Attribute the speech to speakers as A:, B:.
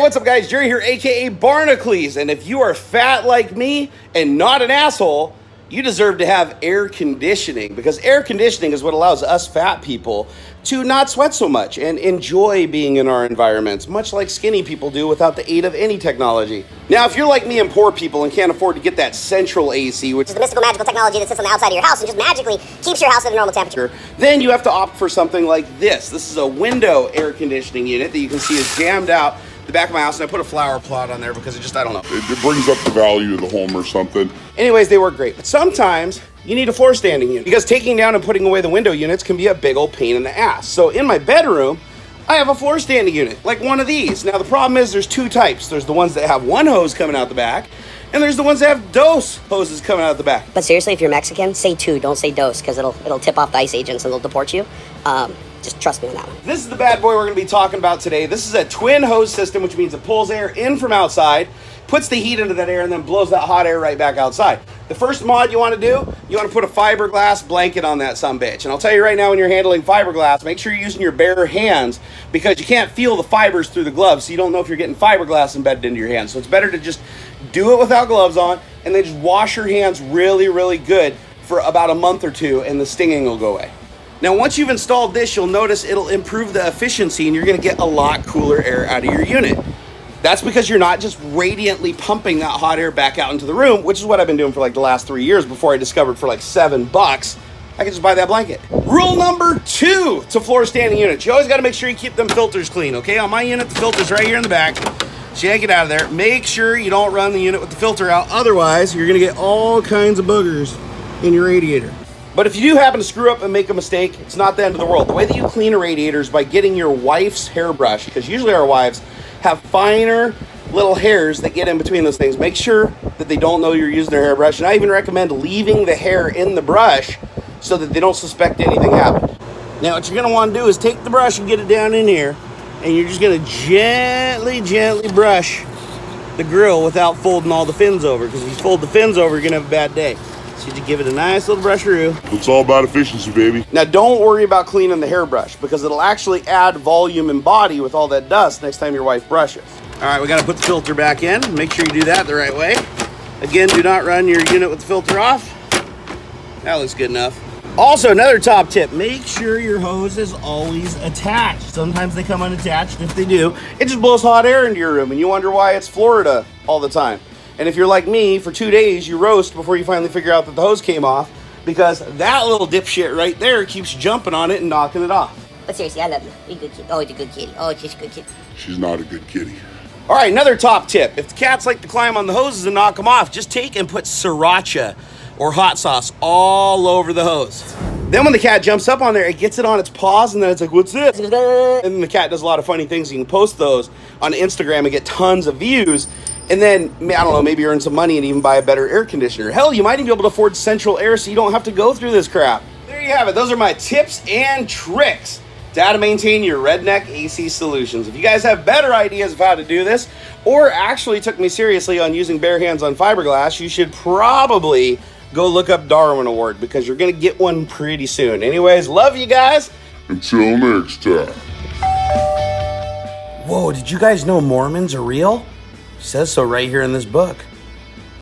A: what's up guys? Jerry here, aka Barnacules, and if you are fat like me and not an asshole, you deserve to have air conditioning, because air conditioning is what allows us fat people to not sweat so much and enjoy being in our environments, much like skinny people do without the aid of any technology. Now, if you're like me and poor people and can't afford to get that central AC, which is the mystical magical technology that sits on the outside of your house and just magically keeps your house at a normal temperature, then you have to opt for something like this. This is a window air conditioning unit that you can see is jammed out the back of my house, and I put a flower plot on there because it just, I don't know.
B: It brings up the value of the home or something.
A: Anyways, they work great. But sometimes you need a floor standing unit, because taking down and putting away the window units can be a big old pain in the ass. So in my bedroom, I have a floor standing unit, like one of these. Now the problem is there's two types. There's the ones that have one hose coming out the back, and there's the ones that have dose hoses coming out the back.
C: But seriously, if you're Mexican, say two, don't say dose, because it'll tip off the ICE agents and they'll deport you. Just trust me on that one.
A: This is the bad boy we're gonna be talking about today. This is a twin hose system, which means it pulls air in from outside, puts the heat into that air, and then blows that hot air right back outside. The first mod you wanna do, you wanna put a fiberglass blanket on that sumbitch. And I'll tell you right now, when you're handling fiberglass, make sure you're using your bare hands, because you can't feel the fibers through the gloves, so you don't know if you're getting fiberglass embedded into your hands. So it's better to just do it without gloves on, and then just wash your hands really, really good for about a month or two, and the stinging will go away. Now, once you've installed this, you'll notice it'll improve the efficiency and you're gonna get a lot cooler air out of your unit. That's because you're not just radiantly pumping that hot air back out into the room, which is what I've been doing for like the last 3 years before I discovered for like $7, I can just buy that blanket. Rule number 2 to floor standing units. You always gotta make sure you keep them filters clean, okay? On my unit, the filter's right here in the back. So yank it out of there. Make sure you don't run the unit with the filter out. Otherwise, you're gonna get all kinds of boogers in your radiator. But if you do happen to screw up and make a mistake, it's not the end of the world. The way that you clean a radiator is by getting your wife's hairbrush, because usually our wives have finer little hairs that get in between those things. Make sure that they don't know you're using their hairbrush, and I even recommend leaving the hair in the brush so that they don't suspect anything happened. Now, what you're gonna wanna do is take the brush and get it down in here, and you're just gonna gently brush the grill without folding all the fins over, because if you fold the fins over, you're gonna have a bad day. So you just give it a nice little brusheroo.
B: It's all about efficiency, baby.
A: Now, don't worry about cleaning the hairbrush, because it'll actually add volume and body with all that dust next time your wife brushes. All right, we gotta put the filter back in. Make sure you do that the right way. Again, do not run your unit with the filter off. That looks good enough. Also, another top tip, make sure your hose is always attached. Sometimes they come unattached. If they do, it just blows hot air into your room, and you wonder why it's Florida all the time. And if you're like me, for 2 days, you roast before you finally figure out that the hose came off, because that little dipshit right there keeps jumping on it and knocking it off.
C: But seriously, I love you. You're a good kid. Oh, you're a good kitty. Oh, she's a good kid.
B: She's not a good kitty.
A: All right, another top tip. If the cats like to climb on the hoses and knock them off, just take and put sriracha or hot sauce all over the hose. Then when the cat jumps up on there, it gets it on its paws, and then it's like, what's this? And then the cat does a lot of funny things. You can post those on Instagram and get tons of views. And then, I don't know, maybe earn some money and even buy a better air conditioner. Hell, you might even be able to afford central air so you don't have to go through this crap. There you have it. Those are my tips and tricks to how to maintain your redneck AC solutions. If you guys have better ideas of how to do this, or actually took me seriously on using bare hands on fiberglass, you should probably go look up Darwin Award, because you're gonna get one pretty soon. Anyways, love you guys.
B: Until next time.
A: Whoa, did you guys know Mormons are real? It says so right here in this book.